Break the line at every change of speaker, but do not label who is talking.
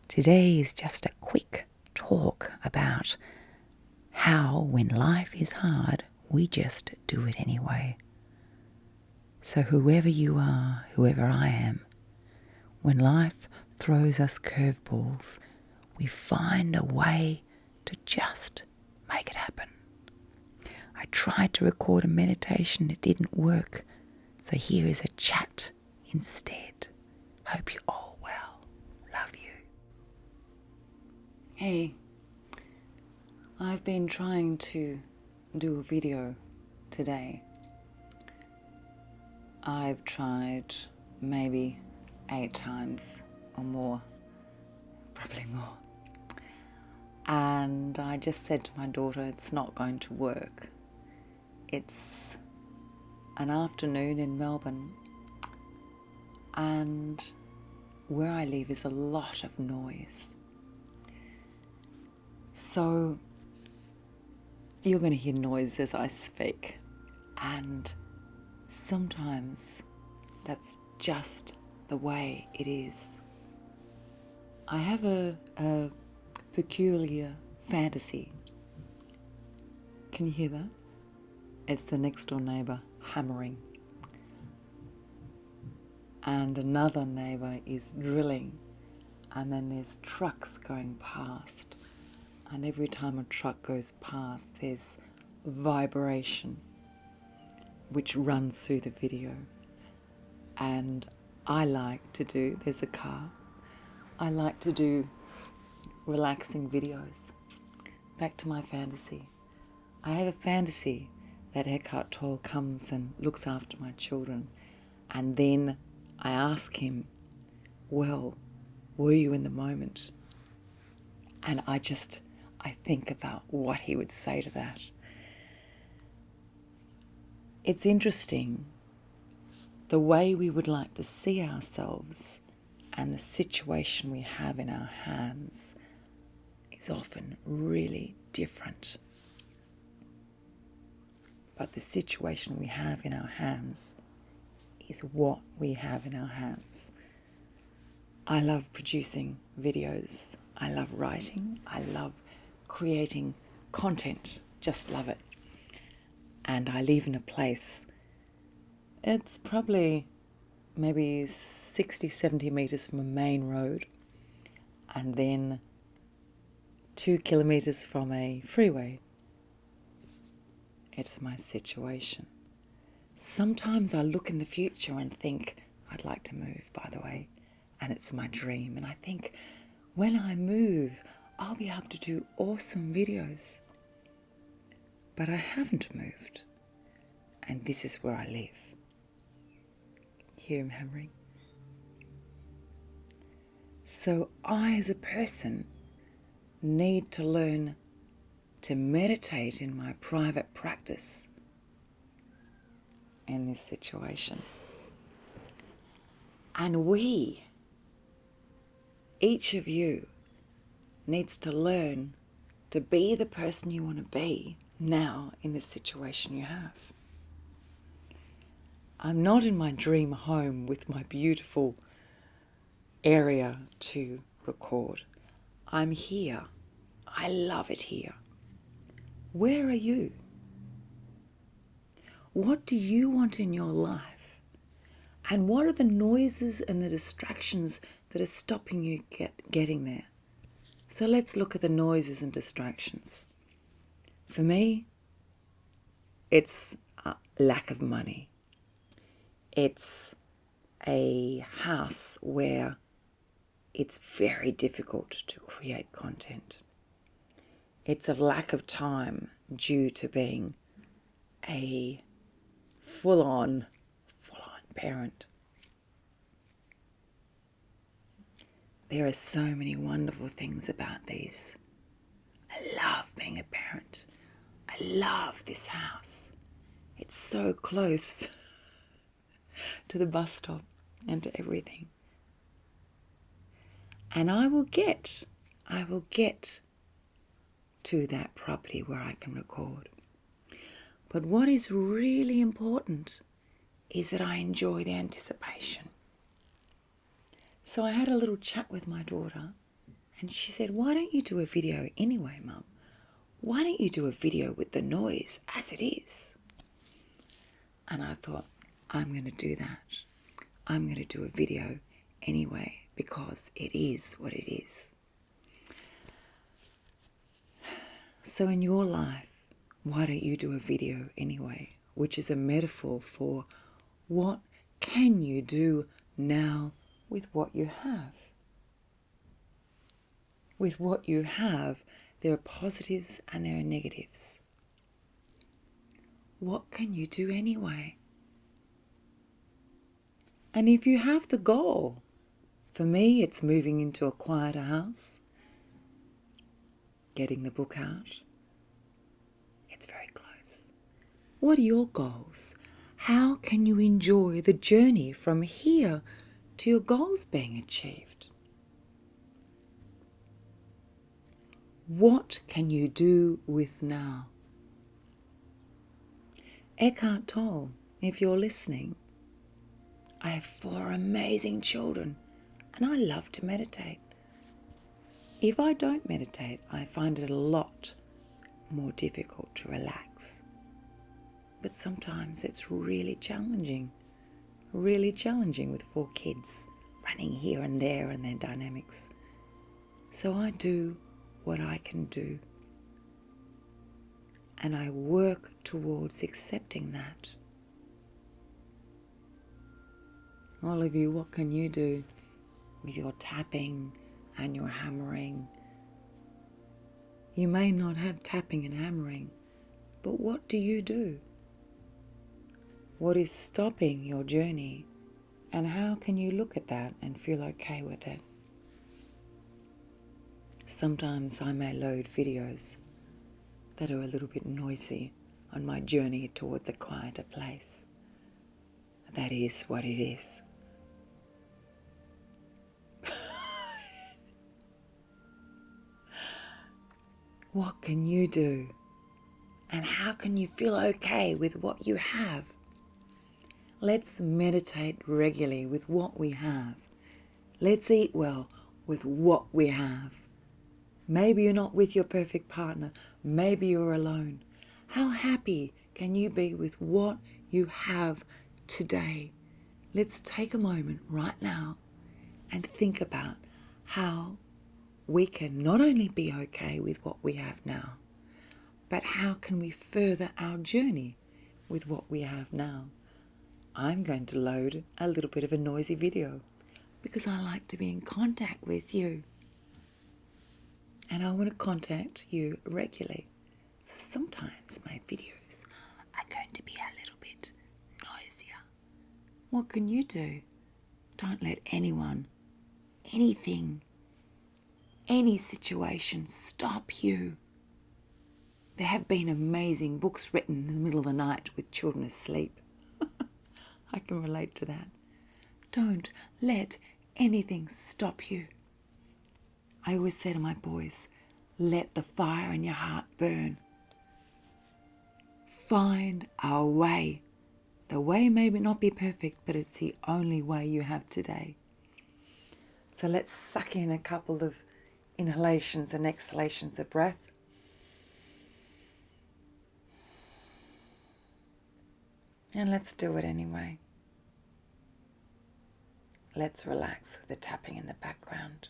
Today is just a quick talk about how, when life is hard, we just do it anyway. So whoever you are, whoever I am, when life throws us curveballs, we find a way to just make it happen. I tried to record a meditation, it didn't work. So here is a chat instead. Hope you're all well. Love you. Hey, I've been trying to do a video today. I've tried maybe 8 times or more, probably more. And I just said to my daughter, it's not going to work. It's an afternoon in Melbourne, and where I live is a lot of noise. So you're going to hear noise as I speak, and sometimes that's just the way it is. I have a peculiar fantasy. Can you hear that? It's the next door neighbour hammering. And another neighbour is drilling. And then there's trucks going past. And every time a truck goes past, there's vibration which runs through the video. And I like to do, there's a car, I like to do relaxing videos. Back to my fantasy. I have a fantasy that Eckhart Tolle comes and looks after my children, and then I ask him, well, were you in the moment? And I think about what he would say to that. It's interesting, the way we would like to see ourselves and the situation we have in our hands is often really different. But the situation we have in our hands is what we have in our hands. I love producing videos. I love writing. I love creating content. Just love it. And I live in a place, it's probably maybe 60, 70 metres from a main road, and then 2 kilometres from a freeway. It's my situation. Sometimes I look in the future and think, I'd like to move, by the way, and it's my dream. And I think, when I move, I'll be able to do awesome videos. But I haven't moved, and this is where I live. Hear him hammering? So I, as a person, need to learn to meditate in my private practice in this situation. And each of you, needs to learn to be the person you want to be now in this situation you have. I'm not in my dream home with my beautiful area to record. I'm here. I love it here. Where are you? What do you want in your life? And what are the noises and the distractions that are stopping you getting there? So let's look at the noises and distractions. For me, it's lack of money. It's a house where it's very difficult to create content. It's a lack of time due to being a full-on parent. There are so many wonderful things about these. I love being a parent. I love this house. It's so close to the bus stop and to everything. And I will get to that property where I can record. But what is really important is that I enjoy the anticipation. So I had a little chat with my daughter, And she said, why don't you do a video anyway, Mum? Why don't you do a video with the noise as it is? And I thought, I'm going to do that. I'm going to do a video anyway because it is what it is. So in your life, why don't you do a video anyway? Which is a metaphor for what can you do now with what you have? With what you have, there are positives and there are negatives. What can you do anyway? And if you have the goal, for me, it's moving into a quieter house, getting the book out. It's very close. What are your goals? How can you enjoy the journey from here to your goals being achieved? What can you do with now? Eckhart Tolle, if you're listening, I have 4 amazing children and I love to meditate. If I don't meditate, I find it a lot more difficult to relax. But sometimes it's really challenging with 4 kids running here and there and their dynamics. So I do what I can do. And I work towards accepting that. All of you, what can you do with your tapping and your hammering? You may not have tapping and hammering, but what do you do? What is stopping your journey? And how can you look at that and feel okay with it? Sometimes I may load videos that are a little bit noisy on my journey toward the quieter place. That is what it is. What can you do? And how can you feel okay with what you have? Let's meditate regularly with what we have. Let's eat well with what we have. Maybe you're not with your perfect partner. Maybe you're alone. How happy can you be with what you have today? Let's take a moment right now and think about how we can not only be okay with what we have now, but how can we further our journey with what we have now? I'm going to load a little bit of a noisy video because I like to be in contact with you. And I want to contact you regularly. So sometimes my videos are going to be a little bit noisier. What can you do? Don't let anyone, anything, any situation stop you. There have been amazing books written in the middle of the night with children asleep. I can relate to that. Don't let anything stop you. I always say to my boys, let the fire in your heart burn. Find a way. The way may not be perfect, but it's the only way you have today. So let's suck in a couple of inhalations and exhalations of breath. And let's do it anyway. Let's relax with the tapping in the background.